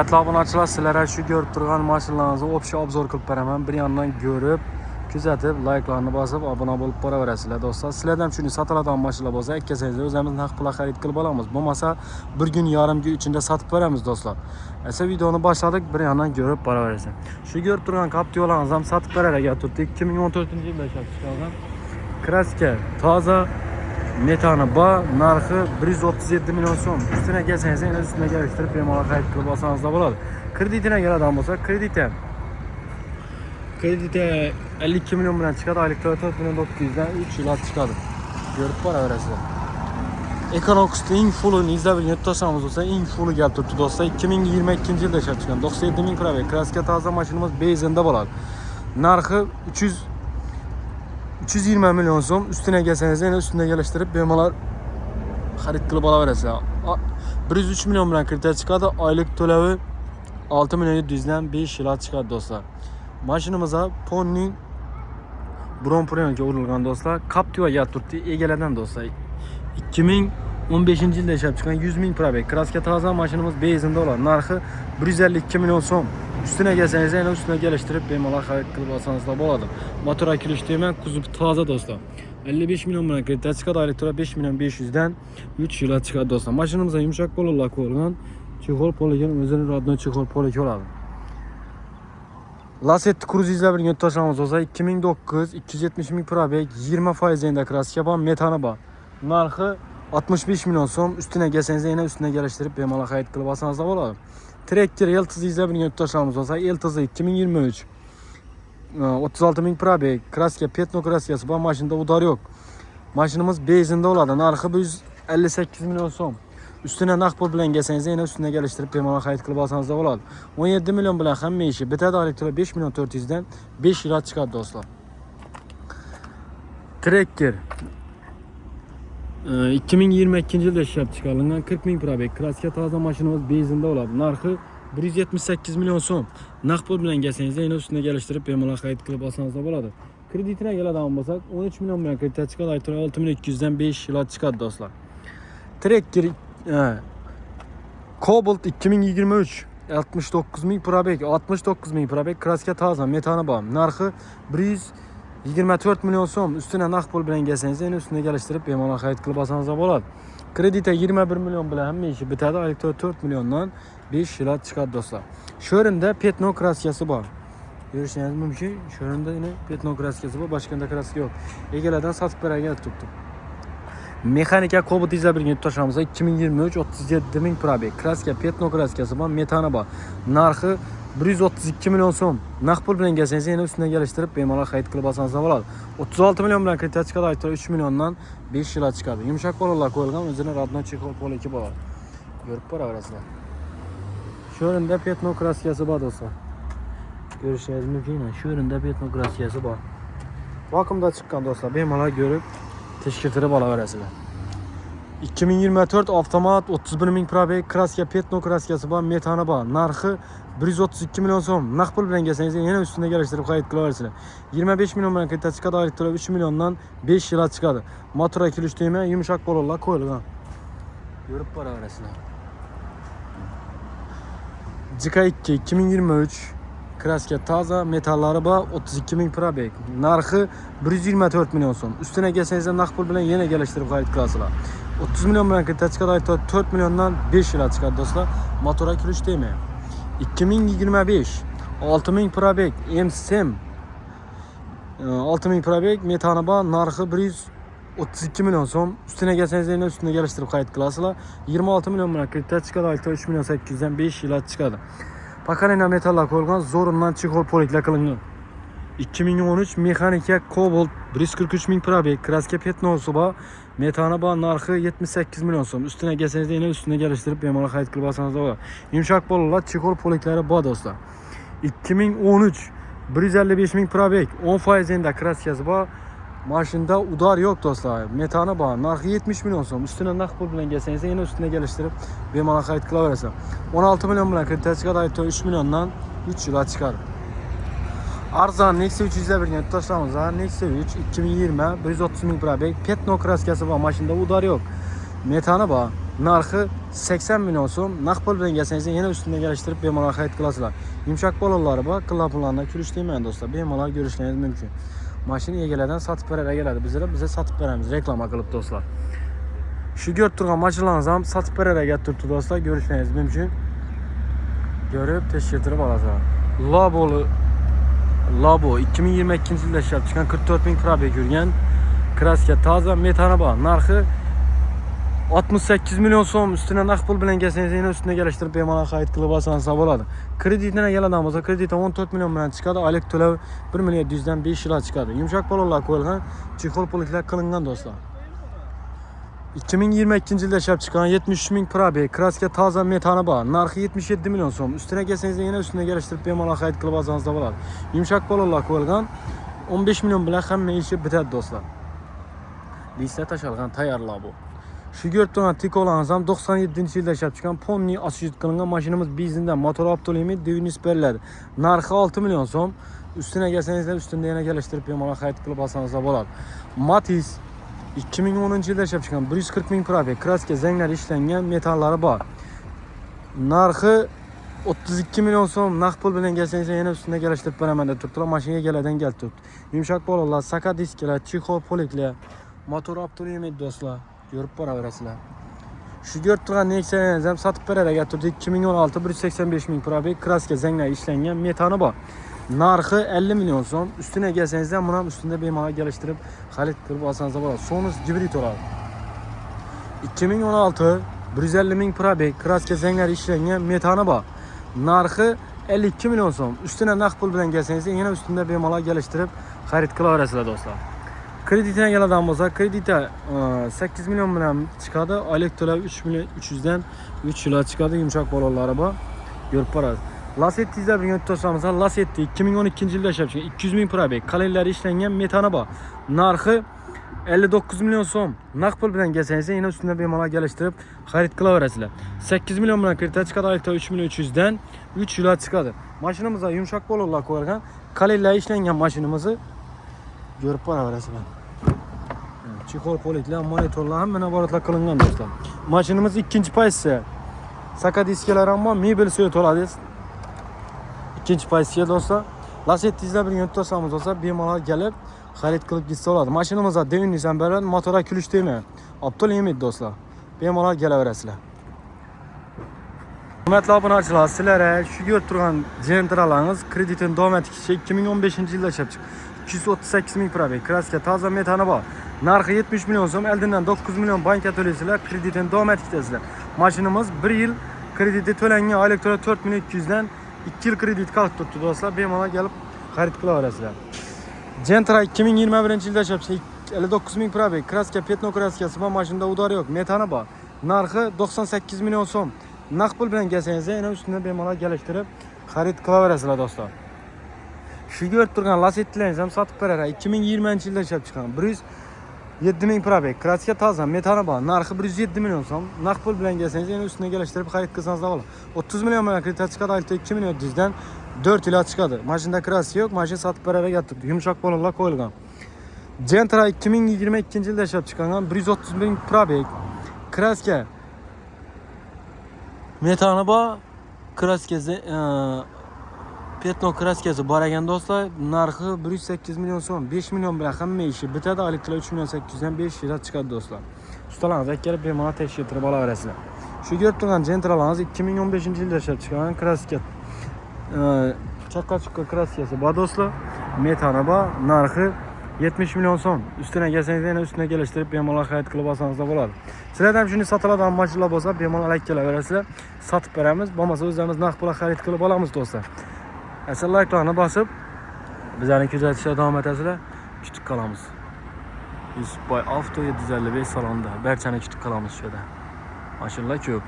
Abunachilar, sizlarga shu ko'rib turgan mashinalarni общий obzor qilib beraman. Bir yandan ko'rib, kuzatib, like'larni bosib, obuna bo'lib boraverasizlar do'stlar. Sizlardan shuni sotiladigan mashinalar bo'lsa, aytgasangiz o'zimiz naqd pulga xarid qilib olamiz. Bo'lmasa, bir kun yarim kun ichida sotib beramiz do'stlar. Esa videoni boshladik, bir yandan ko'rib boraverasizlar. Shu ko'rib turgan Captiva'larni ham sotib berar ekan turdik. 2014-yilda ishlab chiqargan. Kraska toza, metani bor, narxi 137 million so'm. Üstüne kelsangiz, yana üstüne gelishtirib bemalol xarid qilib olsangiz da bo'ladi. Kreditine keladigan bo'lsa, krediti 52 million bilan chiqadi, oylik 4 million 900 dan 3 yil chiqadi. Ko'rib boraverasizlar. Econox'ning eng fullini izlab tashlamoqchi bo'lsa, eng fulli kelib turibdi do'stlar. 2022-yilda ishlab chiqqan 97 ming probeg. Kraska toza mashinamiz benzinda bo'ladi. Narxi 320 million so'm. Üstüne gelsangiz, yana üstüne gelishtirib bemalol xarid qilib olaverasizlar. 103 million bilan kredit chiqadi, oylik to'lovi 6 million 700 dan 5 yil chiqadi do'stlar. Mashinamizda Ponning bron-prenga urilgan do'stlar. Captiva turibdi egalardan do'stlar. 2015-yilda ishlab chiqqan 100 ming probeg. Kraska toza mashinamiz benzinda bo'ladi. Narxi 152 million so'm. Üstüne gelsangiz, yana üstüne geliştirip bemalol xarid qilib olsangiz da bo'ladi. Motor akilish demak, kuzov toza do'stlar. 55 million bilan kredit chiqadi, oylik to'lov 5 million 500 dan 3 yil chiqadi do'stlar. Mashinamizda yumshoq pollar qo'yilgan, chexol poligon, o'zining rodnoy chexol polik bo'ladi. Lacetti Cruze izlab birga tashlamiz bo'lsa, 2009 270 ming probeg, 20% endi kraska bor, metani bor. Narxi 65 million so'm. Üstüne gelsangiz, yana üstüne geliştirip bemalol xarid qilib olsangiz da bo'ladi. Traktor Eltiz izlab birga tashlamiz bo'lsa, Eltiz 2023 36 ming probeg, kraska Petno kraskasi bor, mashinada udar yo'q. Mashinamiz benzinda bo'ladi. Narxi 158 million so'm. Üstüne naqd pul bilan gelsangiz, yana üstüne geliştirip bemalol xarid qilib olsangiz da bo'ladi. 17 million bilan hamma ishi bitadi, oylik to'lov 5 million 400 dan 5 yil chiqadi do'stlar. Traktor 2022-yilda ishlab chiqarilgan 40 ming probeg, kraska toza mashinamiz benzinda bo'ladi. Narxi 178 million so'm. Naqd pul bilan gelsangiz, yana üstüne geliştirip bemalol xarid qilib olsangiz da bo'ladi. Kreditine keladigan bo'lsak, 13 million bilan kredit chiqadi, oylik to'lov 6 million 200 dan 5 yil chiqadi do'stlar. Traktor Cobalt 2023 69 ming probeg, 69 ming probeg, kraska toza, metani bor. Narxi 124 million so'm. Üstüne naqd pul bilan gelsangiz, yana üstüne geliştirip bemalol xarid qilib olsangiz da bo'ladi. Kredite 21 million bilan hamma ishi bitadi, oylik 4 milliondan 5 yil chiqadi do'stlar. Sho'rinda Petno kraskasi bor. Ko'rishingiz mumkin. Sho'rinda yine Petno kraskasi bor, boshqa kraska yo'q. Egalardan sotib beragan turibdi. Mexanika Cobalt izlab birga tashlamiz. 2023 37 ming probeg. Kraska Petno kraskasi bor, metani bor. Narxi 132 million so'm. Naqd pul bilan gelsangiz, yana üstüne geliştirip bemalol xarid qilib olsangiz da bo'ladi. 36 million bilan kredit chiqadi, oylik 3 milliondan 5 yil chiqadi. Yumshoq pollar qo'yilgan, o'zining rodnoy chexol poliki bor. Ko'rib boraverasizlar. Shu o'rinda Petno kraskasi bor do'stlar. Ko'rishingiz mumkin. Shu o'rinda Petno kraskasi bor. Vakuumda chiqqan do'stlar, bemalol ko'rib teshkirtirib olaverasizlar. 2024 avtomat 31 ming probeg, kraska Petno kraskasi bor, metani bor. Narxi 132 million so'm. Naqd pul bilan gelsangiz, yana üstüne geliştirib xarid qilaverasizlar. 25 million bilan kredit chiqadi, oylik to'lov 3 milliondan 5 yil chiqadi. Motor akilish deyman, yumshoq pollar qo'yilgan. Ko'rib boraverasizlar. JK2 2023 kraska toza, metallari bor, 32 ming probeg. Narxi 124 million so'm. Üstüne gelsangiz, naqd pul bilan yana geliştirib xarid qilasizlar. 30 million bilan kredit chiqadi, oylik 4 milliondan 5 yil chiqadi do'stlar. Motor akilish deyman. 2025 6 ming probeg, MSM 6 ming probeg, metani bor, narxi 132 million so'm. Üstüne gelsangiz, yana üstüne geliştirib xarid qilasizlar. 26 million bilan kredit chiqadi, oylik 3 million 800 dan 5 yil chiqadi. Pakarina metallar qo'yilgan, zo'rindan chexol poliklar qilingan. 2013 mexanika Cobalt 143 ming probeg, kraska Petno'si bor, metani bor, narxi 78 million so'm. Üstüne gelsangiz, yana üstüne geliştirib bemalol xarid qilib olsangiz da bo'ladi. Yumshoq pollar, chexol poliklari bor do'stlar. 2013 155 ming probeg, 10% endi kraskasi bor. Mashinada udar yo'q do'stlar. Metani bor, narxi 70 million so'm. Üstüne naqd pul bilan gelsangiz, yana üstüne geliştirib bemalol xarid qilaverasizlar. 16 million bilan kredit chiqadi, oylik 3 milliondan 3 yil chiqadi. Arzon Nexia 3 izlab birga tashlamiz. Nexia 3 2020 130 ming probeg, Petno kraskasi bor, mashinada udar yo'q. Metani bor. Narxi 80 milyon so'm naqd pul bilan kelsangiz yana ustida geliştirib bemalol xarid qilasizlar. Yumshoq bolalar bor, qilaplarni kulish deyman do'stlar. Bemalol ko'rishingiz mumkin. Mashina egalaridan sotib berar egaladi. Biz sotib beramiz, reklama qilib do'stlar. Shu ko'rib turgan mashinalarni ham sotib berar egat turibdi do'stlar, ko'rishingiz mumkin. Görüp teşhirtirib olasizlar. Labo 2022-yilda ishlab chiqqan 44 ming probeg yurgan kraska toza metani bor. Narxi 68 milyon so'm. Üstüne naqd pul bilan kelsangiz yana ustida kelishtirib bemalol xarid qilib olsangiz bo'ladi. Kreditini keladigan bo'lsa, krediti 14 milyon bilan chiqadi. Oylik to'lov 1 million 100 dan 5 yilga chiqadi. Yumshoq bolalar qo'yilgan, chexol poliklar qilingan do'stlar. 2022-yilda ishlab chiqqan 73 ming probeg kraska toza metani bor. Narxi 77 milyon so'm. Üstüne kelsangiz yana ustida kelishtirib bemalol xarid qilib olsangiz bo'ladi. Yumshoq bolalar qo'yilgan 15 milyon bilan hamma ishi bitadi do'stlar. Lista tashalgan tayyorlar bu. Şu ko'rib turgan Tiko'larimiz ham 97-yilda ishlab chiqqan Ponni ashyut qilingan mashinamiz benzindan motor avtolimit devinis beriladi. Narxi 6 milyon so'm. Üstüne kelsangiz ustida yana kelishtirib bemalol xarid qilib olsangiz bo'ladi. Matiz 2010-yilda ishlab chiqqan 140 ming probeg kraska zanglari ishlangan metallari bor. Narxi 32 milyon so'm. Naqd pul bilan kelsangiz yana ustida kelishtirib beraman deb turibdilar. Mashina egalaridan kelib turibdi. Yumshoq bolalar, saka disklar, chexol poliklar, motor avtolimit do'stlar. Görüp boraverasizlar. Shu ko'rib turgan Nexia'ni ham sotib berar egat turdi. 2016 185 ming probeg kraska zanglar ishlangan metani bor. Narxi 50 milyon so'm. Üstüne kelsangiz ham buni ham ustida bemalol kelishtirib xarid qilib olsangiz bo'ladi. Sonus gibrid oladi. 2016 150 ming probeg kraska zanglar ishlangan metani bor. Narxi 52 milyon so'm. Üstüne naqd pul bilan kelsangiz yana ustida bemalol kelishtirib xarid qilaverasizlar do'stlar. Kreditine geladigan bo'lsa, krediti 8 milyon bilan chiqadi. Oylik to'lov 3 million 300 dan 3 yilga chiqadi. Yumshoq bolalar bor. Ko'rib borasiz. Lasetti'da bir yurt to'samsa, Lasetti 2012-yilda ishlab chiqqan 200 ming probeg, qalinlari ishlangan metani bor. Narxi 59 milyon so'm. Naqd pul bilan kelsangiz yana ustida bemalol kelishtirib xarid qilaverasizlar. 8 milyon bilan kredit chiqadi. Oylik to'lov 3 million 300 dan 3 yilga chiqadi. Mashinamizda yumshoq bolalar qo'yilgan, qalinlar ishlangan mashinamizni görüp boraverasizlar. Chexol poliklar, monitorlar hamma naboratlar qilingan do'stlar. Mashinamiz ikkinchi pozitsiya. Saka diskalar ham bor, mebel suya to'ladi. Ikkinchi pozitsiya do'stlar. Lasetti'da bir yurt to'samiz bo'lsa, bemalol kelib xarid qilib gitsa bo'ladi. Mashinamizda devinis ham beriladi, motorga kulish deyman. Avtolimit do'stlar. Bemalol kelaverasizlar. Hurmatli obunachilar, sizlarga shu ko'rib turgan Gentra'larimiz kreditini davom ettirishga 2015-yilda ishlab chiqqan. 238 ming probeg kraska toza metani bor. Narxi 70 milyon so'm. Eldindan 9 milyon banka to'laysizlar, kreditini davom ettirasizlar. Mashinamiz 1 yil krediti to'langan, oylik to'lov 4 million 200 dan 2 yil kredit qolib turibdi do'stlar. Bemalol kelib xarid qilaverasizlar. Gentra 2021-yilda ishlab chiqqan 59 ming probeg kraska petno kraskasi bor. Mashinada udar yo'q, metani bor. Narxi 98 milyon so'm. Naqd pul bilan kelsangiz yana ustida bemalol kelishtirib xarid qilaverasizlar do'stlar. Shu ko'rib turgan Lasetti'larni ham sotib berar. 2020-yilda ishlab chiqqan 107 ming probeg kraska toza metani bor. Narxi 107 milyon so'm. Naqd pul bilan kelsangiz yana ustida kelishtirib xarid qilsangiz bo'ladi. 30 milyon bilan kredit chiqadi. Oylik 2 million 100 dan 4 yilga chiqadi. Mashinada kraska yo'q, mashina sotib berar egatdi. Yumshoq bolalar qo'yilgan. Gentra 2022-yilda ishlab chiqqan 130 ming probeg kraska metani bor. Kraskasi petno kraskasi bor ekan do'stlar. Narxi 108 milyon so'm. 5 milyon bilan hamma ishi bitadi. Oylik to'lov 3 million 800 dan 5 yilga chiqadi do'stlar. Ustalarga kelib bemalol tekshirtirib olaverasizlar. Shu ko'rib turgan Gentra'larimiz 2015-yilda ishlab chiqqan kraska chaqqa kraskasi bor do'stlar. Metani bor. Narxi 70 milyon so'm. Üstüne kelsangiz yana ustida kelishtirib bemalol xarid qilib olsangiz bo'ladi. Sizlardan shuni sotiladigan mashinalar bo'lsa, bemalol kelaverasizlar. Sotib beramiz. Bo'lmasa o'zimiz naqd pulga xarid qilib olamiz do'stlar. Asal like'larni bosib, bizlarni kuzatishda davom etasizlar. Kutib qolamiz. Yusufboy Avto 755 salonda. Barchani kutib qolamiz shu yerda. Mashinalar ko'p.